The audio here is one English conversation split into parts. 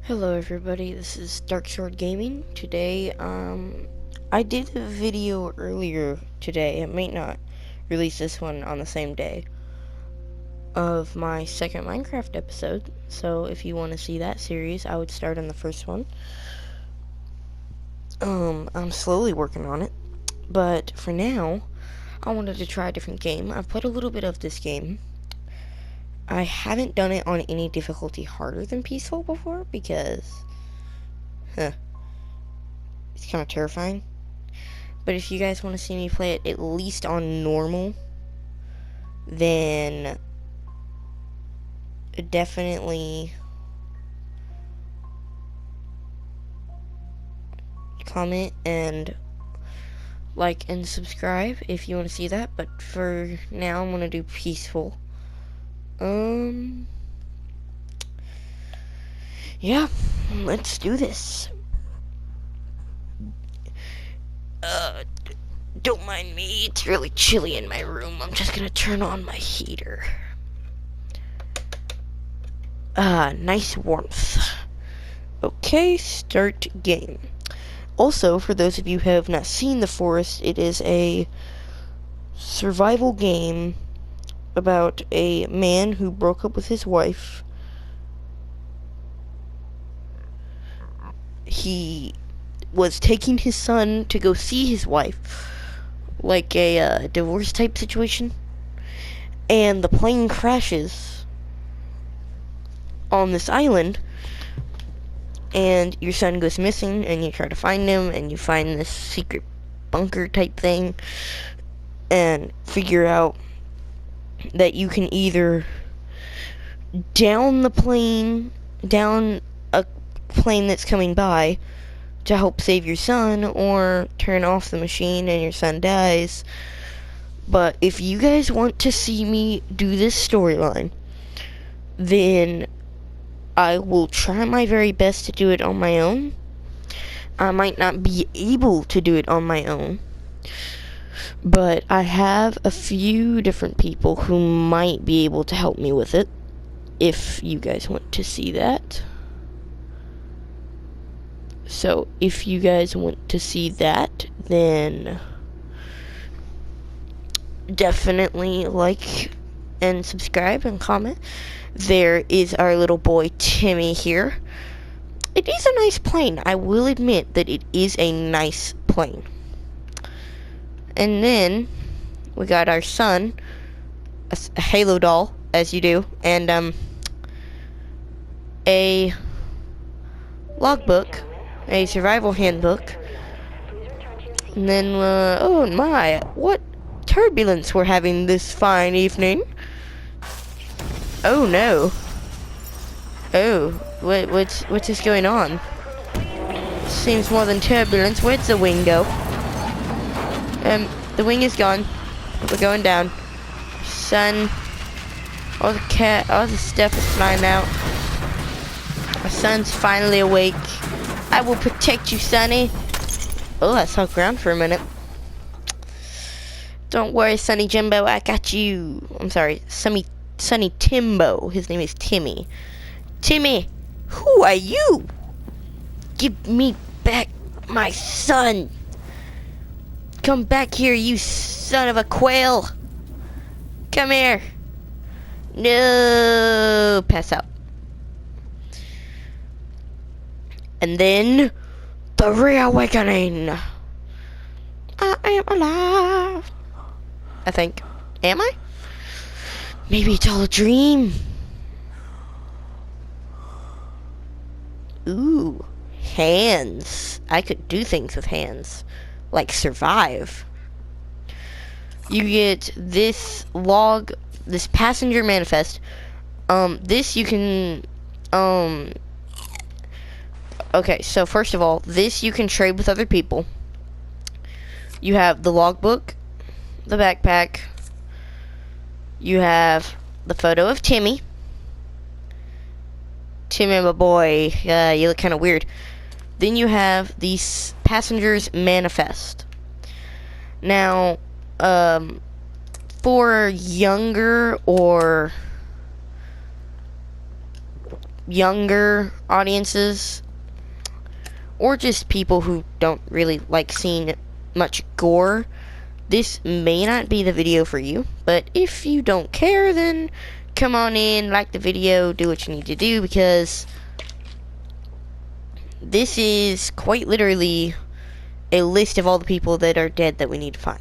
Hello everybody, this is Dark Sword Gaming. Today, I did a video earlier today, I might not release this one on the same day, of my second Minecraft episode, so if you want to see that series, I would start on the first one. I'm slowly working on it, but for now, I wanted to try a different game. I've played a little bit of this game. I haven't done it on any difficulty harder than Peaceful before, because, it's kind of terrifying. But if you guys want to see me play it at least on normal, then definitely comment and like and subscribe if you want to see that. But for now, I'm going to do Peaceful. Yeah, let's do this. Don't mind me, it's really chilly in my room. I'm just gonna turn on my heater. Nice warmth. Okay, start game. Also, for those of you who have not seen The Forest, it is a survival game about a man who broke up with his wife. He was taking his son to go see his wife, like a divorce type situation, and the plane crashes on this island, and your son goes missing, and you try to find him, and you find this secret bunker type thing, and figure out that you can either down a plane that's coming by to help save your son, or turn off the machine and your son dies. But if you guys want to see me do this storyline, then I will try my very best to do it on my own. I might not be able to do it on my own, but I have a few different people who might be able to help me with it, if you guys want to see that. So, if you guys want to see that, then definitely like and subscribe and comment. There is our little boy Timmy here. It is a nice plane. I will admit that it is a nice plane. And then we got our son, a Halo doll, as you do, and a logbook, a survival handbook. And then, oh my, what turbulence we're having this fine evening. Oh no. Oh, what's this going on? Seems more than turbulence. Where'd the wing go? The wing is gone. We're going down. Sun. All the stuff is flying out. My son's finally awake. I will protect you, Sonny. Oh, I saw ground for a minute. Don't worry, Sonny Jimbo, I got you. I'm sorry, Sonny Timbo. His name is Timmy. Timmy, who are you? Give me back my son. Come back here, you son of a quail. Come here. No, pass out. And then the reawakening. I am alive. I think. Am I? Maybe it's all a dream. Ooh, hands. I could do things with hands. Like survive. You get this log, this passenger manifest. This you can, okay, so first of all, this you can trade with other people. You have the logbook, the backpack. You have the photo of Timmy. Timmy, my boy, you look kind of weird. Then you have the passenger's manifest. Now, for younger or younger audiences, or just people who don't really like seeing much gore, this may not be the video for you. But if you don't care, then come on in, like the video, do what you need to do, because this is quite literally a list of all the people that are dead that we need to find.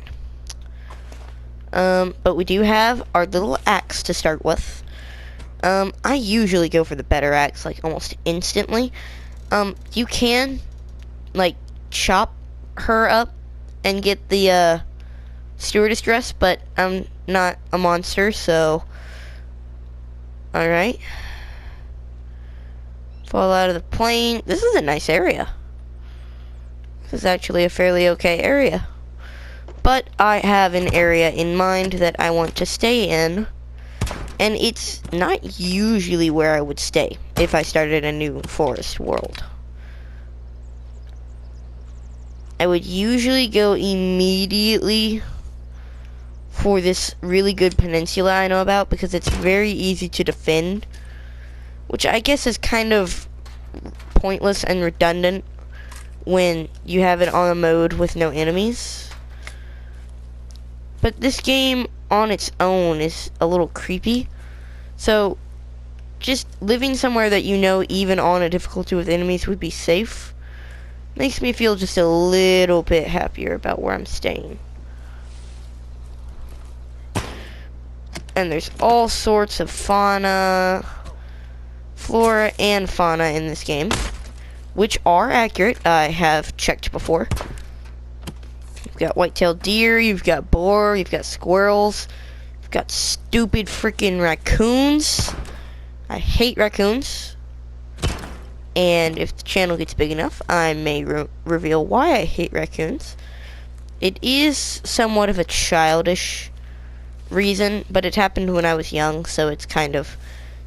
But we do have our little axe to start with. I usually go for the better axe, like, almost instantly. You can, like, chop her up and get the, stewardess dress, but I'm not a monster, so... Alright. Fall out of the plane. This is a nice area. This is actually a fairly okay area. But I have an area in mind that I want to stay in, and it's not usually where I would stay if I started a new forest world. I would usually go immediately for this really good peninsula I know about, because it's very easy to defend, which I guess is kind of pointless and redundant when you have it on a mode with no enemies. But this game on its own is a little creepy, so just living somewhere that you know, even on a difficulty with enemies, would be safe makes me feel just a little bit happier about where I'm staying. And there's all sorts of fauna, flora, and fauna in this game, which are accurate. I have checked before. You've got white-tailed deer, you've got boar, you've got squirrels, you've got stupid freaking raccoons. I hate raccoons. And if the channel gets big enough, I may reveal why I hate raccoons. It is somewhat of a childish reason, but it happened when I was young, so it's kind of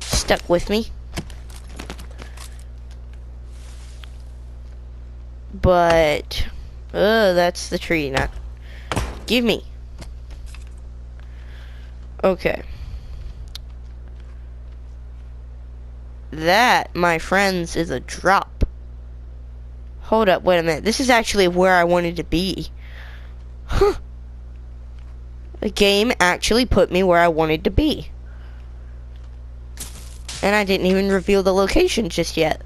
stuck with me. But that's the tree nut. Give me. Okay. That, my friends, is a drop. Hold up, wait a minute. This is actually where I wanted to be. Huh. The game actually put me where I wanted to be. And I didn't even reveal the location just yet.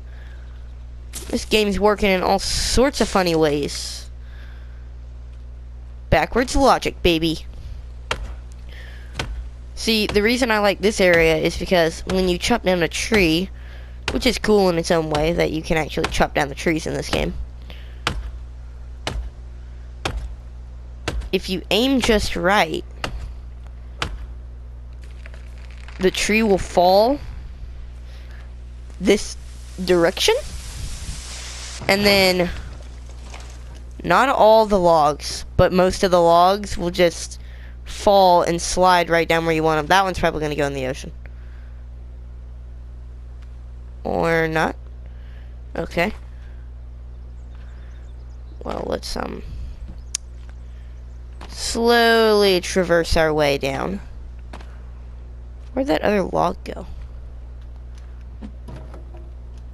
This game's working in all sorts of funny ways. Backwards logic, baby. See, the reason I like this area is because when you chop down a tree, which is cool in its own way that you can actually chop down the trees in this game, if you aim just right, the tree will fall this direction, and then not all the logs, but most of the logs will just fall and slide right down where you want them. That one's probably going to go in the ocean. Or not. Okay. Well, let's slowly traverse our way down. Where'd that other log go?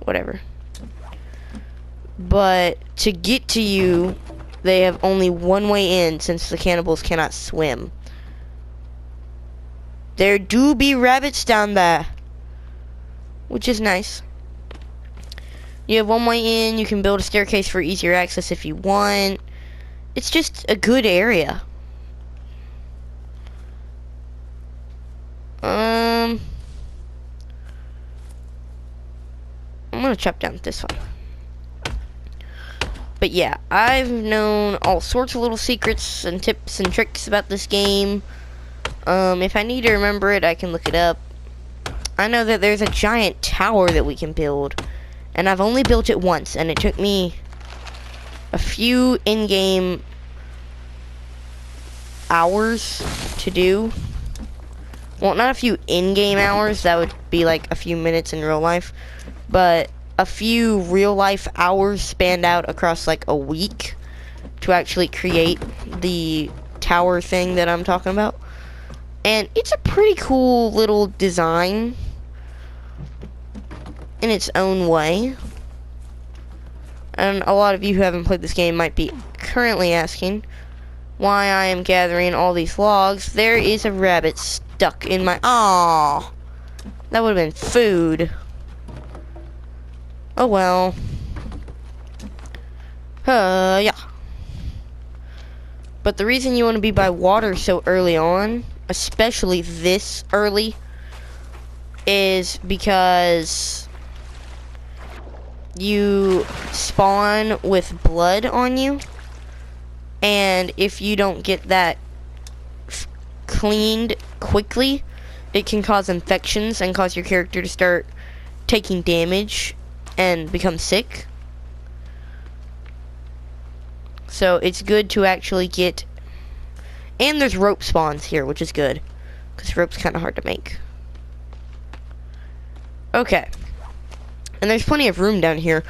Whatever. But to get to you, they have only one way in, since the cannibals cannot swim. There do be rabbits down there, which is nice. You have one way in. You can build a staircase for easier access if you want. It's just a good area. I'm gonna chop down this one. But yeah, I've known all sorts of little secrets and tips and tricks about this game. If I need to remember it, I can look it up. I know that there's a giant tower that we can build, and I've only built it once, and it took me a few in-game hours to do. Well, not a few in-game hours, that would be like a few minutes in real life, but a few real-life hours spanned out across like a week to actually create the tower thing that I'm talking about. And it's a pretty cool little design. in its own way. And a lot of you who haven't played this game might be currently asking why I am gathering all these logs. There is a rabbit stuck in my... Aww. That would have been food. Oh well. Yeah. But the reason you want to be by water so early on, especially this early, is because you spawn with blood on you, and if you don't get that cleaned quickly, it can cause infections and cause your character to start taking damage and become sick. So it's good to actually get... And there's rope spawns here, which is good, because rope's kind of hard to make. Okay. And there's plenty of room down here.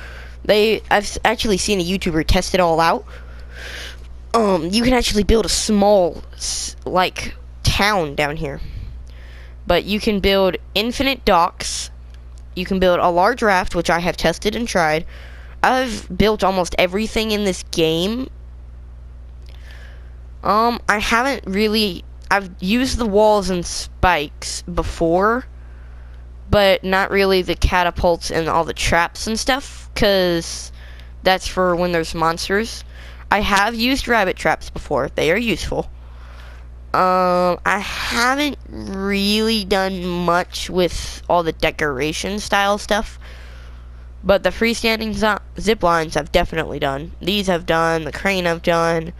I've actually seen a YouTuber test it all out. You can actually build a small, like, town down here. But you can build infinite docks. You can build a large raft, which I have tested and tried. I've built almost everything in this game. I haven't really... I've used the walls and spikes before, but not really the catapults and all the traps and stuff, because that's for when there's monsters. I have used rabbit traps before. They are useful. I haven't really done much with all the decoration style stuff, but the freestanding zip lines I've definitely done. These I've done, the crane I've done,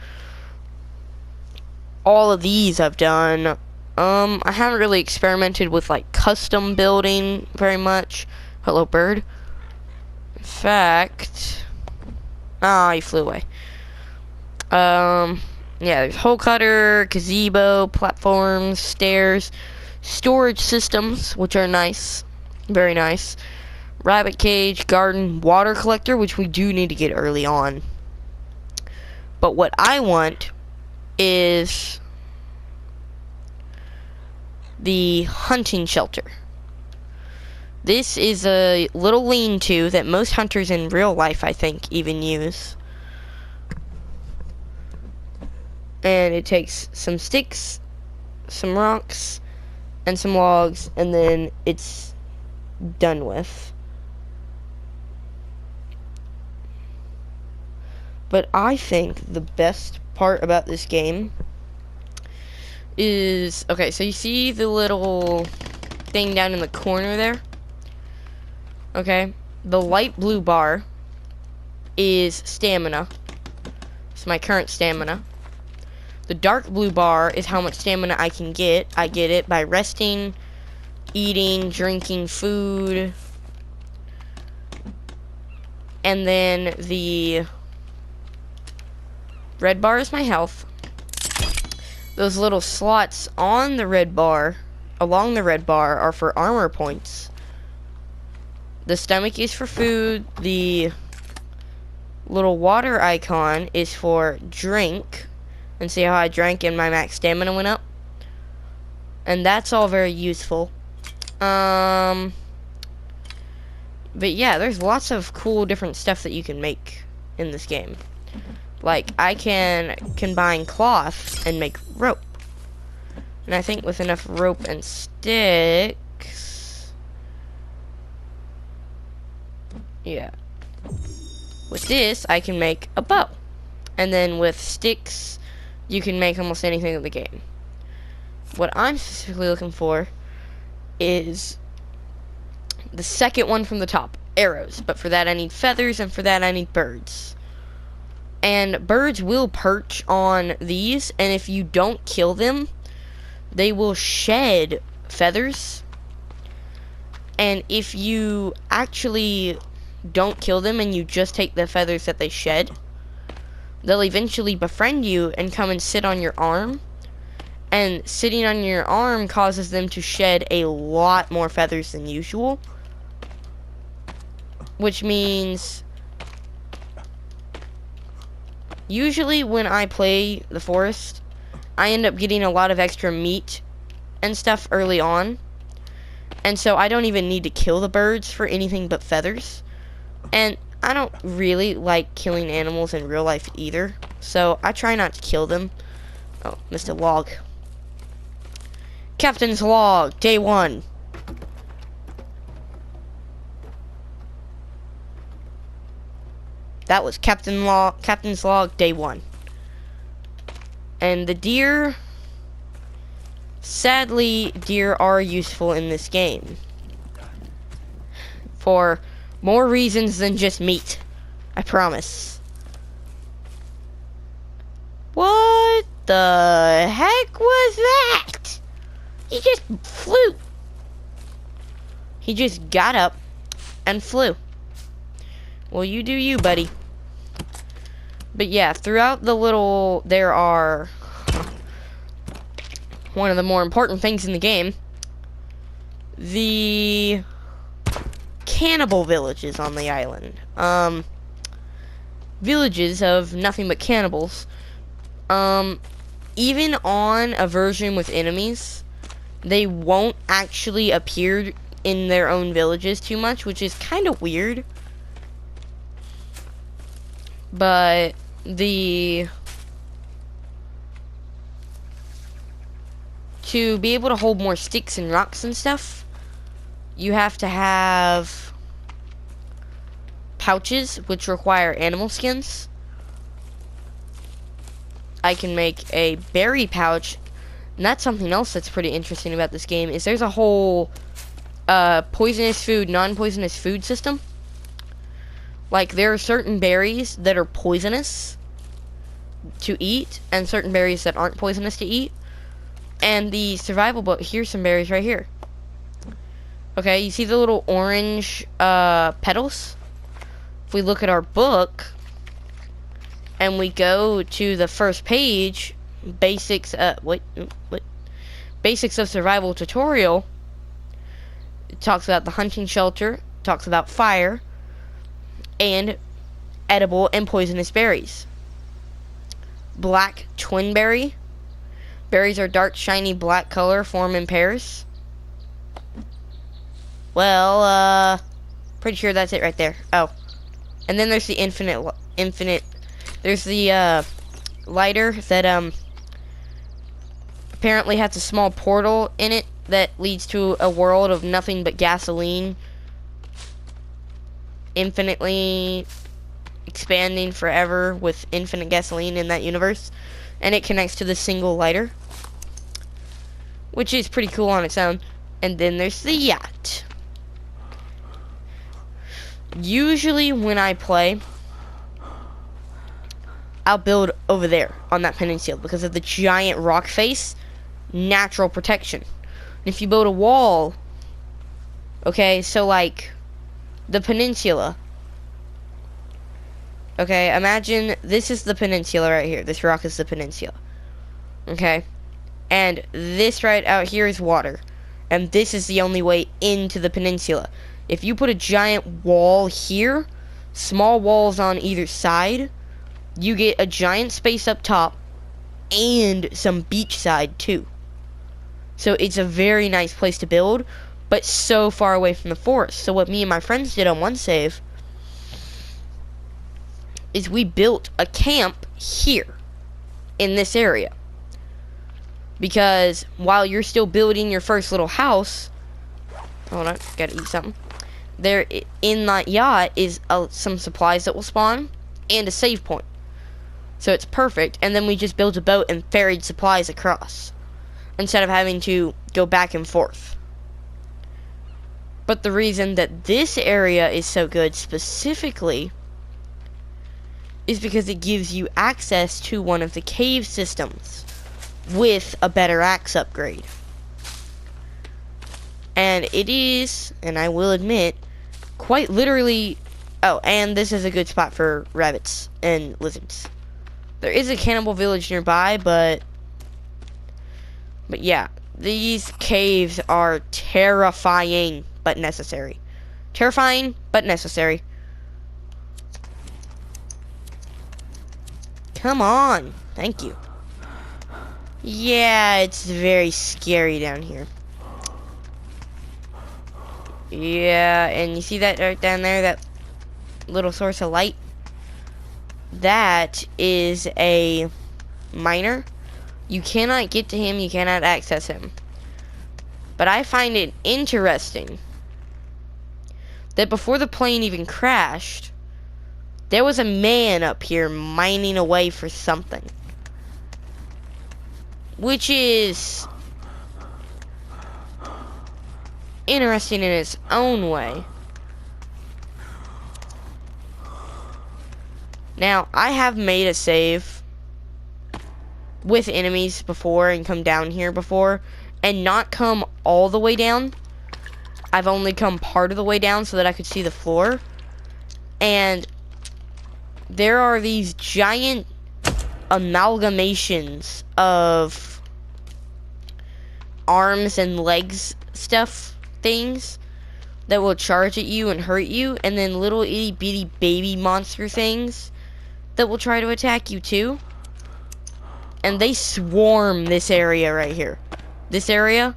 all of these I've done. I haven't really experimented with like custom building very much. Hello, bird. In fact, he flew away. Yeah, there's hole cutter, gazebo, platforms, stairs, storage systems, which are nice, very nice. Rabbit cage, garden, water collector, which we do need to get early on. But what I want is the hunting shelter. This is a little lean-to that most hunters in real life, I think, even use. And it takes some sticks, some rocks, and some logs, and then it's done with. But I think the best part about this game is... Okay, so you see the little thing down in the corner there? Okay, the light blue bar is stamina. It's my current stamina. The dark blue bar is how much stamina I can get. I get it by resting, eating, drinking food. And then the red bar is my health. Those little slots on the red bar, along the red bar, are for armor points. The stomach is for food. The little water icon is for drink. And see how I drank and my max stamina went up? And that's all very useful. But yeah, there's lots of cool different stuff that you can make in this game. Like, I can combine cloth and make rope. And I think with enough rope and sticks... Yeah. With this, I can make a bow. And then with sticks... You can make almost anything in the game. What I'm specifically looking for is the second one from the top, arrows. But for that I need feathers, and for that I need birds. And birds will perch on these, and if you don't kill them, they will shed feathers. And if you actually don't kill them and you just take the feathers that they shed, they'll eventually befriend you and come and sit on your arm. And sitting on your arm causes them to shed a lot more feathers than usual. Which means... Usually when I play the forest, I end up getting a lot of extra meat and stuff early on. And so I don't even need to kill the birds for anything but feathers. And I don't really like killing animals in real life either. So I try not to kill them. Oh, missed a log. Captain's log, day 1. That was Captain's log, day 1. And the deer... Sadly, deer are useful in this game. For more reasons than just meat. I promise. What the heck was that? He just flew. He just got up and flew. Well, you do you, buddy. But yeah, throughout the little... There are... One of the more important things in the game. The... Cannibal villages on the island. Villages of nothing but cannibals. Even on a version with enemies, they won't actually appear in their own villages too much, which is kind of weird. But to be able to hold more sticks and rocks and stuff, you have to have pouches, which require animal skins. I can make a berry pouch, and that's something else that's pretty interesting about this game, is there's a whole poisonous food, non-poisonous food system. Like, there are certain berries that are poisonous to eat, and certain berries that aren't poisonous to eat. And the survival book, here's some berries right here. Okay, you see the little orange petals? If we look at our book, and we go to the first page, Basics of Survival Tutorial, it talks about the hunting shelter, talks about fire, and edible and poisonous berries. Black twinberry. Berries are dark, shiny, black color, form in pairs. Well, pretty sure that's it right there. Oh. And then there's the infinite, there's the, lighter that, apparently has a small portal in it that leads to a world of nothing but gasoline. Infinitely expanding forever with infinite gasoline in that universe. And it connects to the single lighter, which is pretty cool on its own. And then there's the yacht. Usually when I play, I'll build over there on that peninsula because of the giant rock face, natural protection. And if you build a wall, okay, so like the peninsula, okay, imagine this is the peninsula right here. This rock is the peninsula, okay, and this right out here is water, and this is the only way into the peninsula. If you put a giant wall here, small walls on either side, you get a giant space up top and some beach side too. So it's a very nice place to build, but so far away from the forest. So what me and my friends did on one save is we built a camp here in this area. Because while you're still building your first little house, hold on, gotta eat something. There in that yacht is some supplies that will spawn and a save point. So it's perfect. And then we just built a boat and ferried supplies across instead of having to go back and forth. But the reason that this area is so good specifically is because it gives you access to one of the cave systems with a better axe upgrade. And it is, and I will admit, quite literally... Oh, and this is a good spot for rabbits and lizards. There is a cannibal village nearby, but yeah, these caves are terrifying but necessary. Terrifying but necessary. Come on. Thank you. Yeah, it's very scary down here. Yeah, and you see that right down there, that little source of light? That is a miner. You cannot get to him, you cannot access him. But I find it interesting that before the plane even crashed, there was a man up here mining away for something. Which is interesting in its own way. Now, I have made a save with enemies before and come down here before and not come all the way down. I've only come part of the way down so that I could see the floor. And there are these giant amalgamations of arms and legs stuff things that will charge at you and hurt you, and then little itty bitty baby monster things that will try to attack you too. And they swarm this area right here. This area,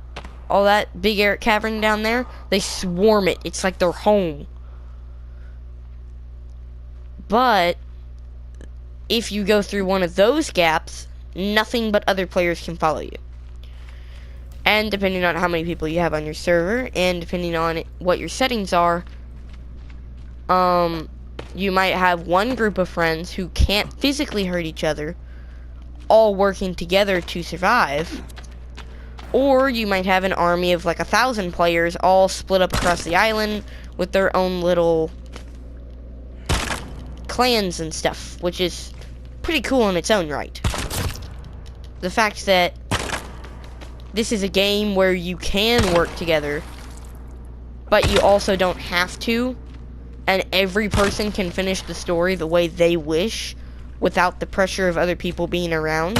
all that big air cavern down there, they swarm it. It's like their home. But if you go through one of those gaps, nothing but other players can follow you. And depending on how many people you have on your server, and depending on what your settings are, you might have one group of friends who can't physically hurt each other, all working together to survive. Or you might have an army of like 1,000 players all split up across the island with their own little clans and stuff, which is pretty cool in its own right. The fact that this is a game where you can work together, but you also don't have to, and every person can finish the story the way they wish without the pressure of other people being around.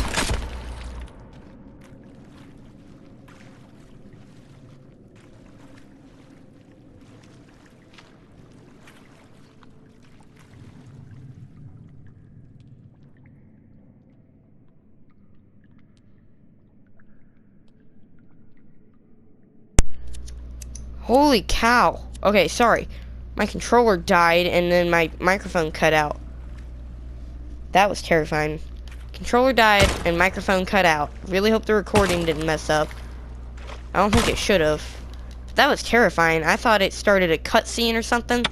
Holy cow. Okay, sorry. My controller died and then my microphone cut out. That was terrifying. Controller died and microphone cut out. Really hope the recording didn't mess up. I don't think it should have. That was terrifying. I thought it started a cutscene or something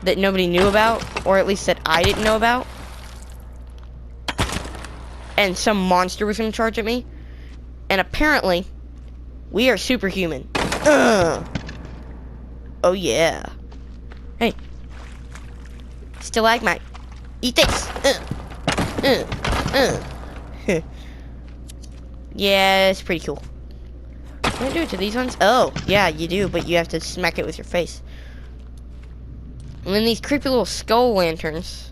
that nobody knew about, or at least that I didn't know about. And some monster was gonna charge at me. And apparently, we are superhuman. Ugh. Oh yeah. Hey. Stalagmite. Eat this. Yeah, it's pretty cool. Can I do it to these ones? Oh, yeah, you do, but you have to smack it with your face. And then these creepy little skull lanterns.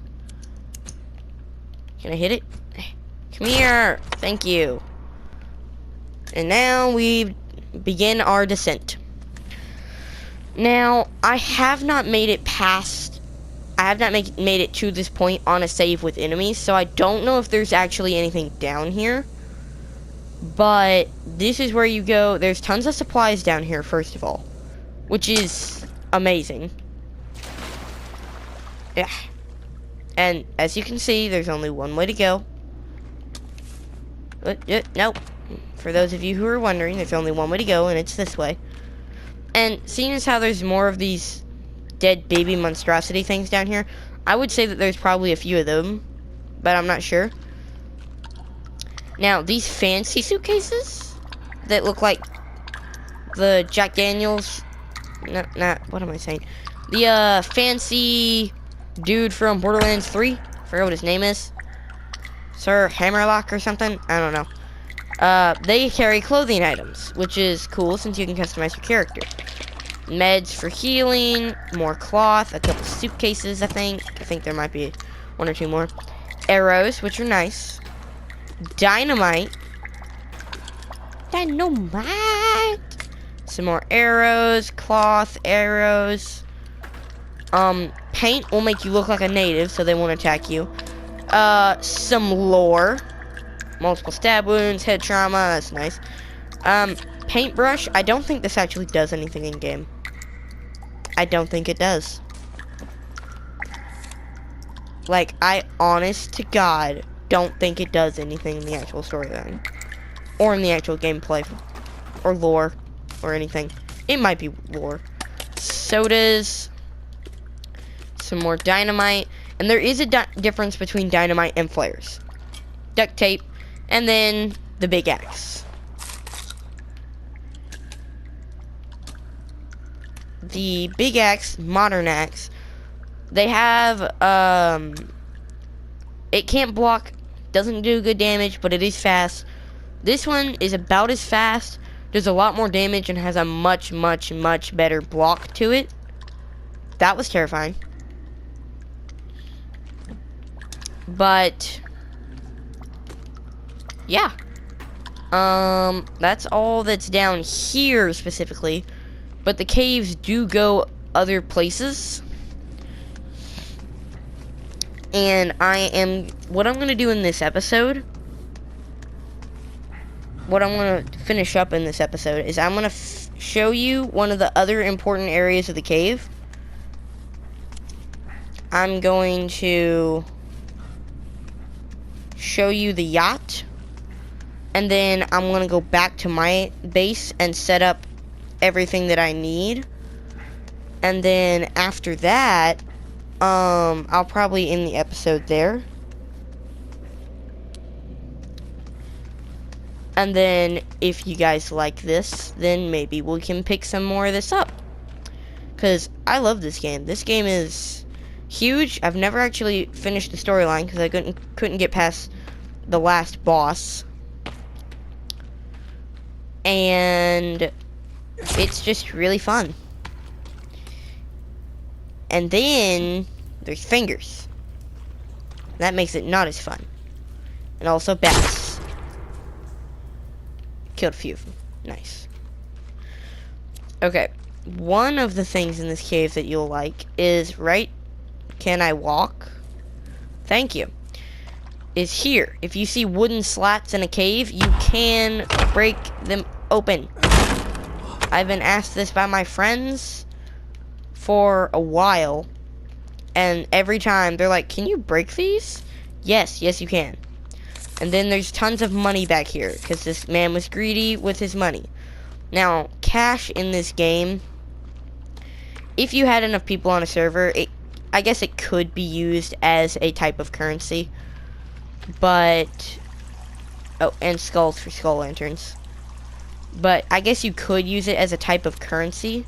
Can I hit it? Come here. Thank you. And now we begin our descent. Now, I have not made it past... I have not made it to this point on a save with enemies, so I don't know if there's actually anything down here. But this is where you go. There's tons of supplies down here, first of all, which is amazing. Yeah. And as you can see, there's only one way to go. Nope. For those of you who are wondering, there's only one way to go, and it's this way. And seeing as how there's more of these dead baby monstrosity things down here, I would say that there's probably a few of them, but I'm not sure. Now, these fancy suitcases that look like the Jack Daniels... what am I saying? The, fancy dude from Borderlands 3. I forgot what his name is. Sir Hammerlock or something? I don't know. They carry clothing items, which is cool since you can customize your character. Meds for healing, more cloth, a couple suitcases, I think. I think there might be one or two more. Arrows, which are nice. Dynamite. Dynamite. Some more arrows, cloth, arrows. Paint will make you look like a native, so they won't attack you. Some lore. Multiple stab wounds, head trauma, that's nice. Paintbrush, I don't think this actually does anything in game. I don't think it does. Like, I honest to God don't think it does anything in the actual storyline. Or in the actual gameplay. Or lore. Or anything. It might be lore. Sodas. Some more dynamite. And there is a difference between dynamite and flares. Duct tape. And then the big axe. The big axe, modern axe, they have, it can't block, doesn't do good damage, but it is fast. This one is about as fast, does a lot more damage, and has a much, much, much better block to it. That was terrifying. But, yeah. That's all that's down here, specifically. But the caves do go other places. And what I'm going to do in this episode, what I'm going to finish up in this episode, is I'm going to show you one of the other important areas of the cave. I'm going to show you the yacht. And then I'm going to go back to my base and set up everything that I need. And then after that, I'll probably end the episode there. And then if you guys like this, then maybe we can pick some more of this up. Because I love this game. This game is huge. I've never actually finished the storyline because I couldn't get past the last boss. And it's just really fun. And then there's fingers. That makes it not as fun. And also bats. Killed a few of them. Nice. Okay. One of the things in this cave that you'll like is right. Can I walk? Thank you. Is here. If you see wooden slats in a cave, you can break them open. I've been asked this by my friends for a while, and every time they're like, can you break these? Yes you can. And then there's tons of money back here because this man was greedy with his money. Now, cash in this game, if you had enough people on a server, I guess it could be used as a type of currency. But and skulls for skull lanterns. But I guess you could use it as a type of currency.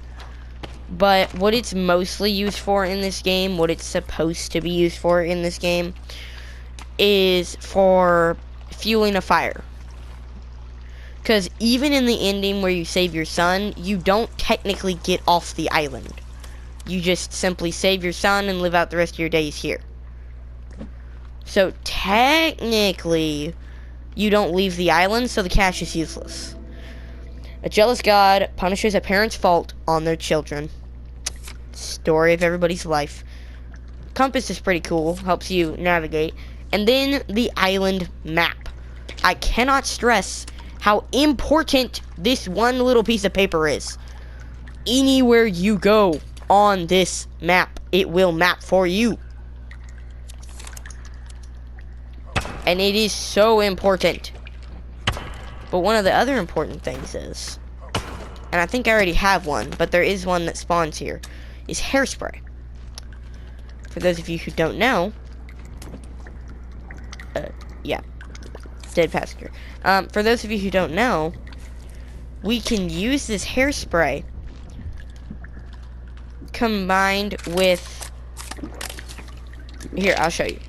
But what it's mostly used for in this game, what it's supposed to be used for in this game, is for fueling a fire. Because even in the ending where you save your son, you don't technically get off the island. You just simply save your son and live out the rest of your days here. So technically, you don't leave the island, so the cash is useless. A jealous god punishes a parent's fault on their children. Story of everybody's life. Compass is pretty cool, helps you navigate. And then the island map. I cannot stress how important this one little piece of paper is. Anywhere you go on this map, it will map for you. And it is so important. But one of the other important things is, and I think I already have one, but there is one that spawns here, is hairspray. For those of you who don't know, yeah, dead passenger. For those of you who don't know, we can use this hairspray combined with, here, I'll show you.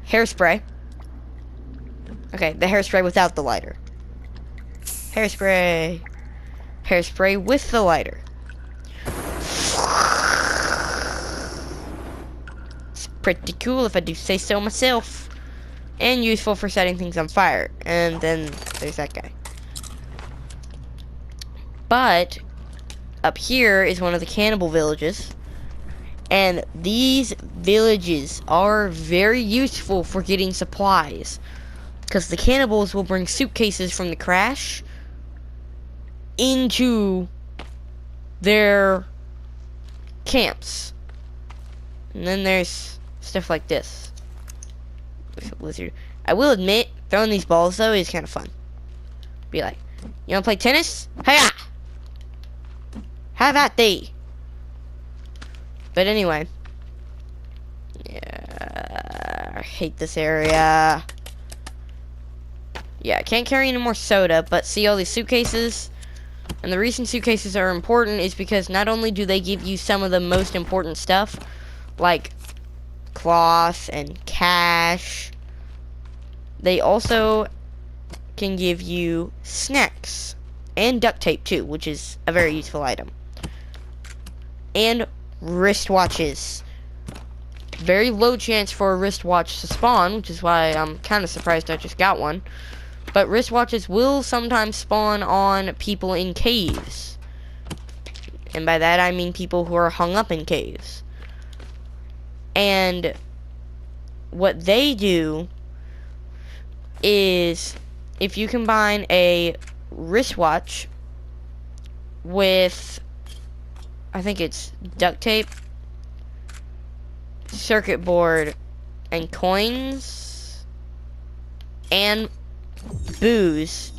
Hairspray. Okay, the hairspray without the lighter. Hairspray. Hairspray with the lighter. It's pretty cool if I do say so myself. And useful for setting things on fire. And then there's that guy. But up here is one of the cannibal villages. And these villages are very useful for getting supplies. Because the cannibals will bring suitcases from the crash into their camps. And then there's stuff like this. There's a lizard. I will admit, throwing these balls, though, is kind of fun. Be like, you wanna play tennis? Hiya! Have at thee! But anyway. Yeah, I hate this area. Yeah, I can't carry any more soda, but see all these suitcases? And the reason suitcases are important is because not only do they give you some of the most important stuff, like cloth and cash, they also can give you snacks and duct tape too, which is a very useful item. And wristwatches. Very low chance for a wristwatch to spawn, which is why I'm kind of surprised I just got one. But wristwatches will sometimes spawn on people in caves. And by that I mean people who are hung up in caves. And what they do is, if you combine a wristwatch with, I think it's duct tape, circuit board, and coins, and booze,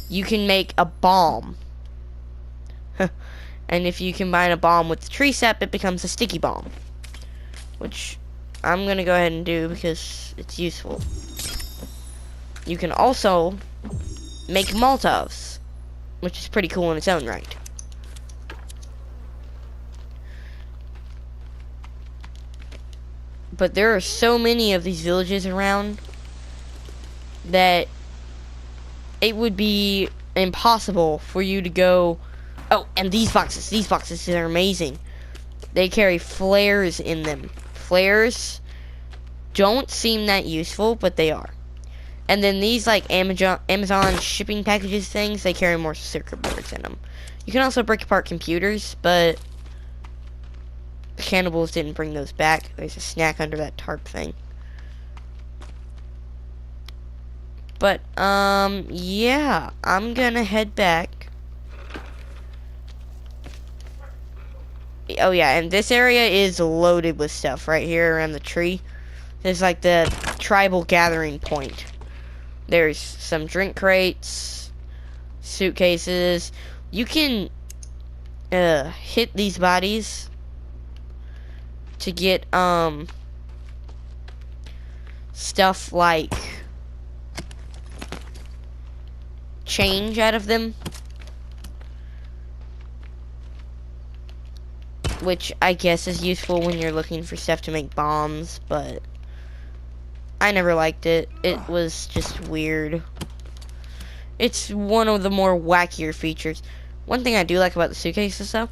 you can make a bomb. And if you combine a bomb with the tree sap, it becomes a sticky bomb, which I'm gonna go ahead and do because it's useful. You can also make Molotovs, which is pretty cool in its own right. But there are so many of these villages around that it would be impossible for you to go. Oh, and these boxes are amazing. They carry flares in them. Flares don't seem that useful, but they are. And then these, like, Amazon shipping packages things, they carry more circuit boards in them. You can also break apart computers, but the cannibals didn't bring those back. There's a snack under that tarp thing. But, yeah, I'm gonna head back. Oh, yeah, and this area is loaded with stuff right here around the tree. There's, like, the tribal gathering point. There's some drink crates, suitcases. You can, hit these bodies to get, stuff like change out of them, which I guess is useful when you're looking for stuff to make bombs, but I never liked it. It was just weird. It's one of the more wackier features. One thing I do like about the suitcases, though,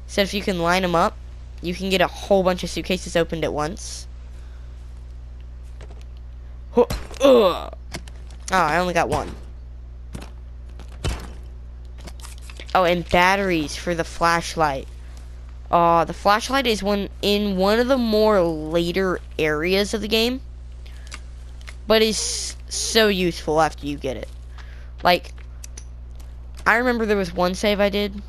is that if you can line them up, you can get a whole bunch of suitcases opened at once. Oh, I only got one. Oh, and batteries for the flashlight. The flashlight is in one of the more later areas of the game, but is so useful after you get it. Like, I remember there was one save I did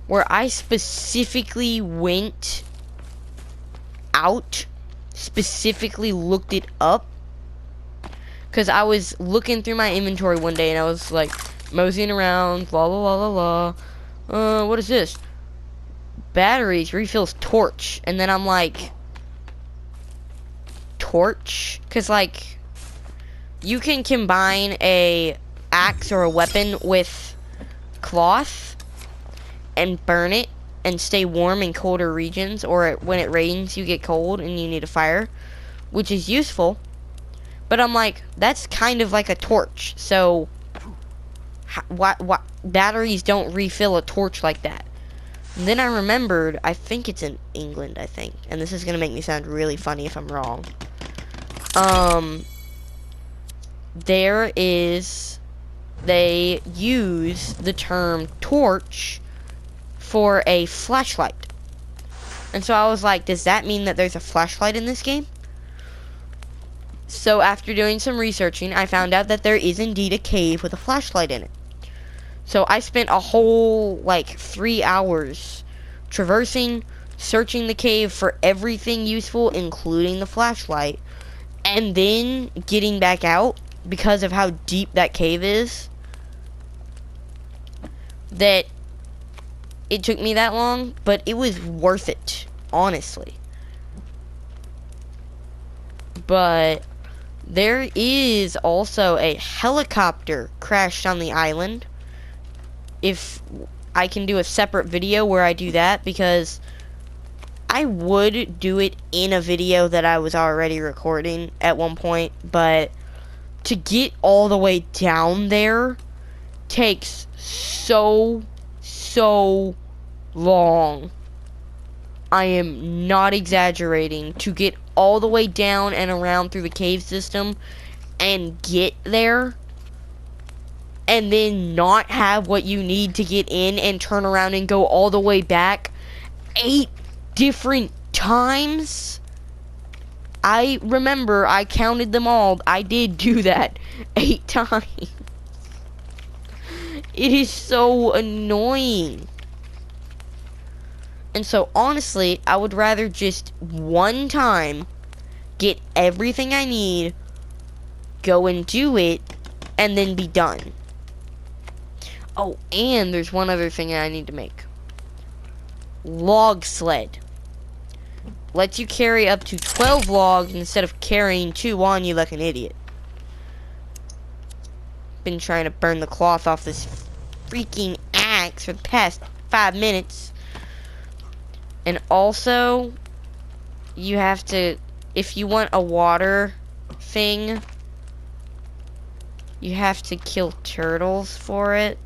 where I specifically went out, specifically looked it up, because I was looking through my inventory one day and I was like moseying around, la la la la la. What is this? Batteries, refills, torch. And then I'm like, torch? Because, like, you can combine a axe or a weapon with cloth and burn it and stay warm in colder regions, or when it rains you get cold and you need a fire, which is useful. But I'm like, that's kind of like a torch, so what batteries don't refill a torch like that. And then I remembered, I think it's in England, I think, and this is gonna make me sound really funny if I'm wrong. They use the term torch for a flashlight. And so I was like, does that mean that there's a flashlight in this game? So after doing some researching, I found out that there is indeed a cave with a flashlight in it. So I spent a whole, like, 3 hours traversing, searching the cave for everything useful, including the flashlight, and then getting back out because of how deep that cave is. That it took me that long, but it was worth it, honestly. But there is also a helicopter crashed on the island. If I can do a separate video where I do that, because I would do it in a video that I was already recording at one point, but to get all the way down there takes so long. I am not exaggerating. To get all the way down and around through the cave system and get there, and then not have what you need to get in and turn around and go all the way back 8 different times. I remember I counted them all. I did do that 8 times. It is so annoying. And so honestly, I would rather just one time get everything I need, go and do it, and then be done. Oh, and there's one other thing I need to make. Log sled. Lets you carry up to 12 logs instead of carrying 2 on you like an idiot. Been trying to burn the cloth off this freaking axe for the past 5 minutes. And also, you have to, if you want a water thing, you have to kill turtles for it,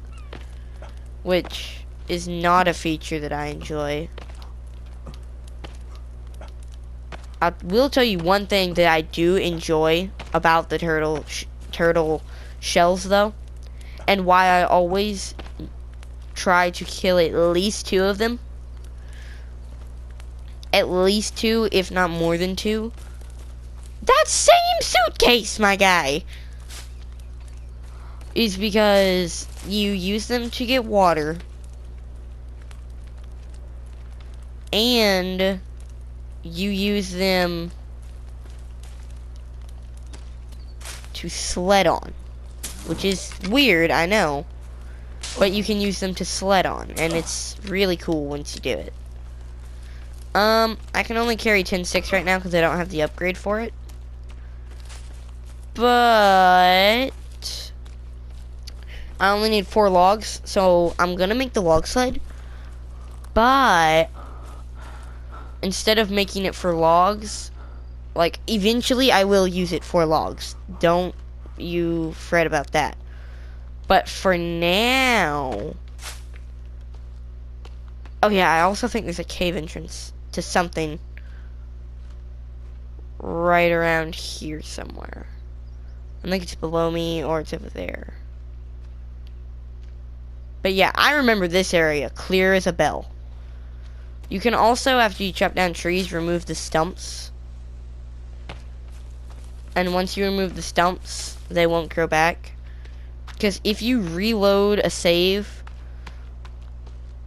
which is not a feature that I enjoy. I will tell you one thing that I do enjoy about the turtle shells, though, and why I always try to kill at least 2 of them. At least 2, if not more than 2. That same suitcase, my guy, is because you use them to get water, and you use them to sled on, which is weird, I know, but you can use them to sled on, and it's really cool once you do it. I can only carry 10 sticks right now because I don't have the upgrade for it. But I only need 4 logs, so I'm gonna make the log sled. But instead of making it for logs, like, eventually I will use it for logs. Don't you fret about that. But for now... Oh yeah, I also think there's a cave entrance to something right around here somewhere. I think it's below me or it's over there. But yeah, I remember this area clear as a bell. You can also, after you chop down trees, remove the stumps. And once you remove the stumps, they won't grow back. Because if you reload a save,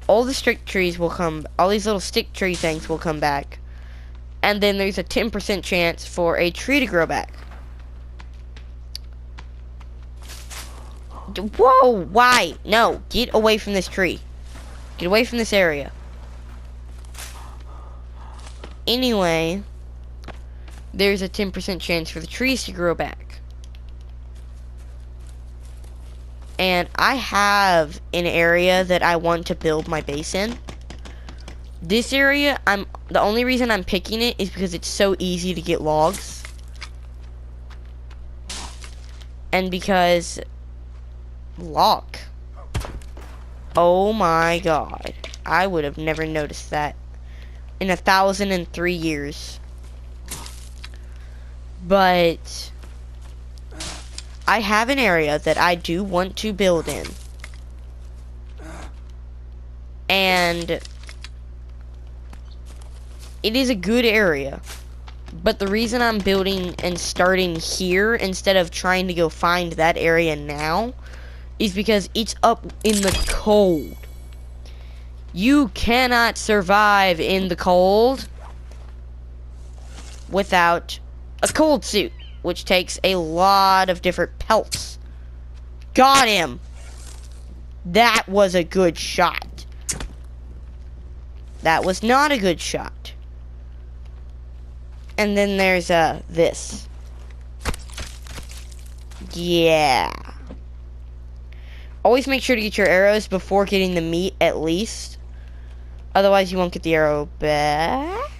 all the stick trees will come, all these little stick tree things will come back. And then there's a 10% chance for a tree to grow back. Whoa, why? No, get away from this tree. Get away from this area. Anyway, there's a 10% chance for the trees to grow back. And I have an area that I want to build my base in. This area, the only reason I'm picking it is because it's so easy to get logs. And because lock. Oh my god. I would have never noticed that in 1,003 years. But I have an area that I do want to build in. And it is a good area. But the reason I'm building and starting here instead of trying to go find that area now is because it's up in the cold. You cannot survive in the cold without a cold suit, which takes a lot of different pelts. Got him! That was a good shot. That was not a good shot. And then there's this. Yeah. Always make sure to get your arrows before getting the meat, at least. Otherwise, you won't get the arrow back.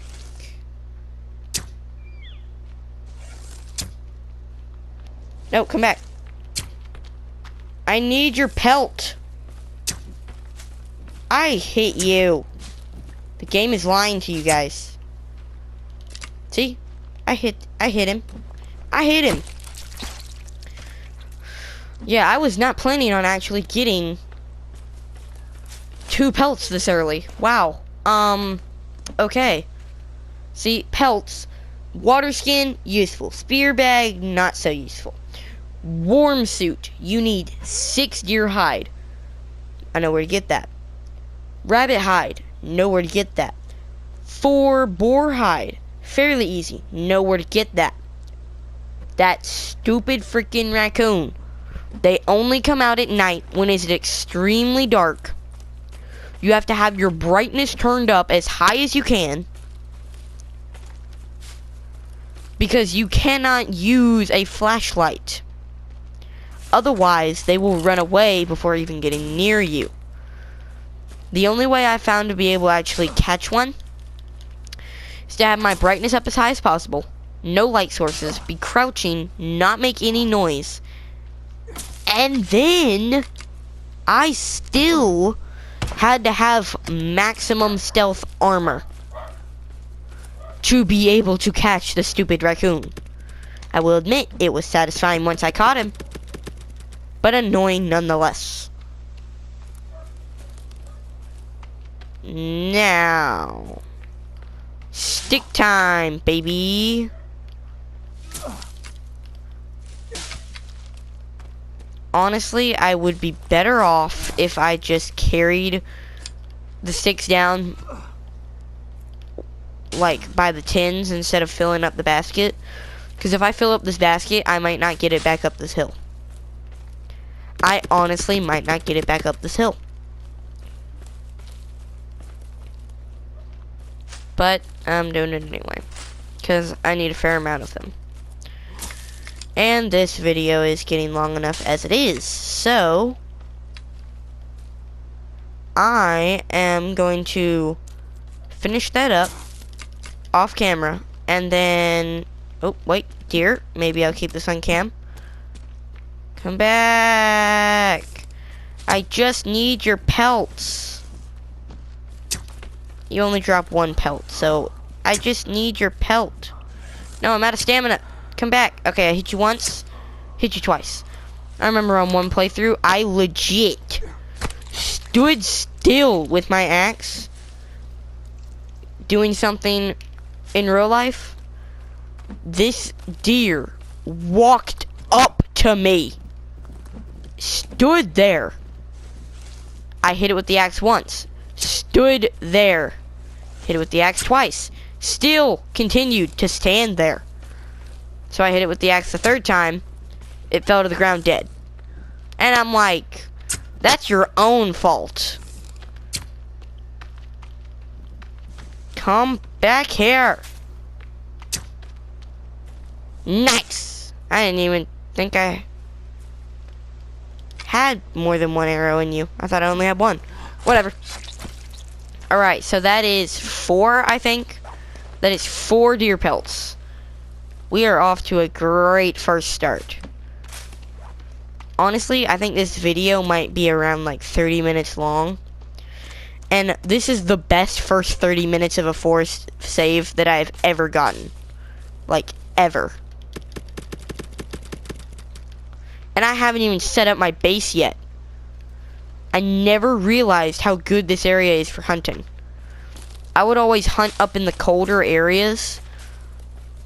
No, come back. I need your pelt. I hate you. The game is lying to you guys. See? I hit him. I hit him. Yeah, I was not planning on actually getting 2 pelts this early. Wow. Okay. See, pelts. Water skin, useful. Spear bag, not so useful. Warm suit, you need 6 deer hide. I know where to get that. Rabbit hide, know where to get that. 4 boar hide, fairly easy, know where to get that. That stupid freaking raccoon. They only come out at night when it's extremely dark. You have to have your brightness turned up as high as you can, because you cannot use a flashlight. Otherwise, they will run away before even getting near you. The only way I found to be able to actually catch one is to have my brightness up as high as possible, no light sources, be crouching, not make any noise, and then I still had to have maximum stealth armor to be able to catch the stupid raccoon. I will admit, it was satisfying once I caught him, but annoying nonetheless. Now, stick time, baby. Honestly, I would be better off if I just carried the sticks down, like, by the tins instead of filling up the basket. Because if I fill up this basket, I might not get it back up this hill. I honestly might not get it back up this hill. But I'm doing it anyway, because I need a fair amount of them. And this video is getting long enough as it is, so I am going to finish that up off camera, and then, oh wait, deer, maybe I'll keep this on cam. Come back. I just need your pelts. You only drop 1 pelt, so I just need your pelt. No, I'm out of stamina. Come back. Okay, I hit you once, hit you twice. I remember on one playthrough, I legit stood still with my axe doing something in real life. This deer walked up to me, stood there. I hit it with the axe once, stood there, hit it with the axe twice, still continued to stand there. So I hit it with the axe the 3rd time, it fell to the ground dead. And I'm like, that's your own fault. Come back here. Nice. I didn't even think I had more than 1 arrow in you. I thought I only had 1. Whatever. Alright, so that is 4, I think. That is 4 deer pelts. We are off to a great first start. Honestly, I think this video might be around like 30 minutes long. And this is the best first 30 minutes of a forest save that I've ever gotten. Like, ever. And I haven't even set up my base yet. I never realized how good this area is for hunting. I would always hunt up in the colder areas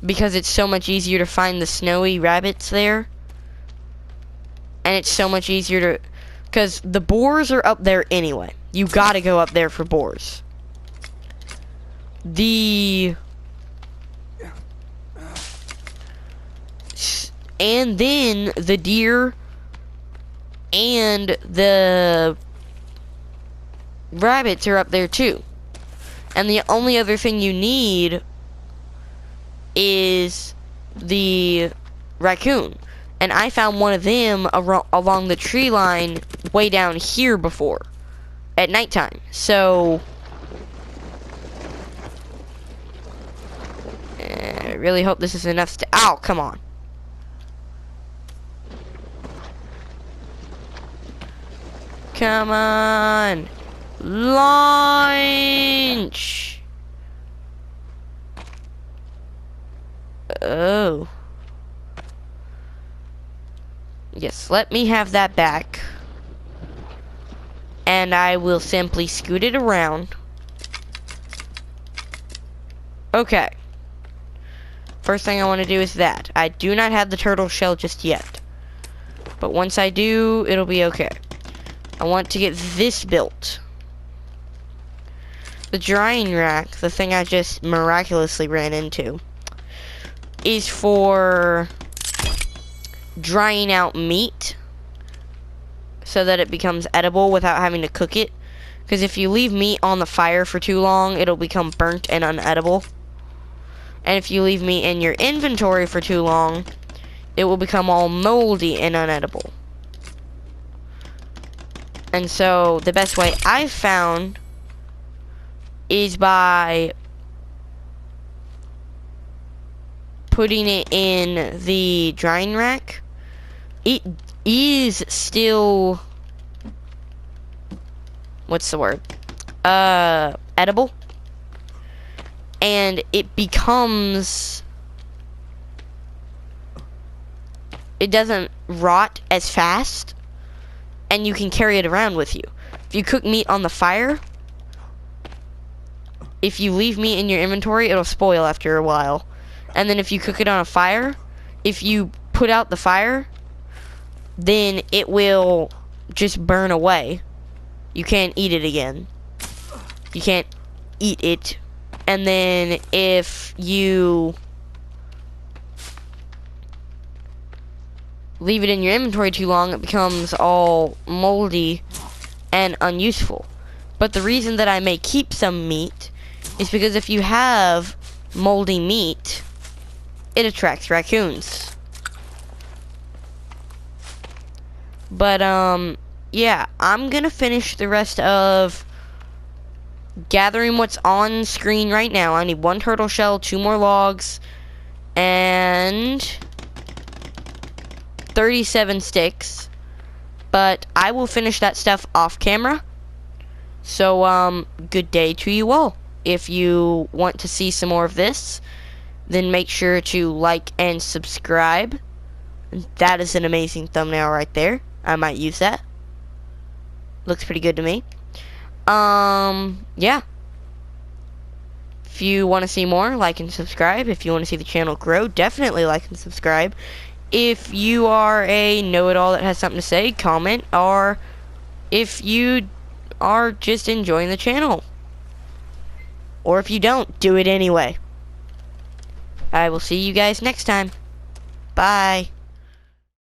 because it's so much easier to find the snowy rabbits there. And it's so much easier to Because the boars are up there anyway. You gotta go up there for boars. And then the deer and the rabbits are up there too. And the only other thing you need is the raccoon. And I found one of them along the tree line way down here before at nighttime. So I really hope this is enough to... Ow, come on. Come on. Launch. Oh. Yes, let me have that back. And I will simply scoot it around. Okay. First thing I want to do is that. I do not have the turtle shell just yet. But once I do, it'll be okay. I want to get this built. The drying rack, the thing I just miraculously ran into, is for drying out meat so that it becomes edible without having to cook it. Because if you leave meat on the fire for too long, it'll become burnt and unedible. And if you leave meat in your inventory for too long, it will become all moldy and unedible. And so the best way I've found is by putting it in the drying rack. It is still, what's the word? Edible. And it becomes, it doesn't rot as fast, and you can carry it around with you. If you cook meat on the fire, if you leave meat in your inventory, it'll spoil after a while. And then if you cook it on a fire, if you put out the fire, then it will just burn away. You can't eat it again. You can't eat it. And then if you leave it in your inventory too long, it becomes all moldy and unuseful. But the reason that I may keep some meat is because if you have moldy meat, it attracts raccoons. But yeah, I'm gonna finish the rest of gathering what's on screen right now. I need 1 turtle shell, 2 more logs, and 37 sticks. But I will finish that stuff off camera. So good day to you all. If you want to see some more of this, then make sure to like and subscribe. That is an amazing thumbnail right there. I might use that. Looks pretty good to me. Yeah. If you want to see more, like and subscribe. If you want to see the channel grow, definitely like and subscribe. If you are a know-it-all that has something to say, comment. Or if you are just enjoying the channel, or if you don't, do it anyway. I will see you guys next time. Bye.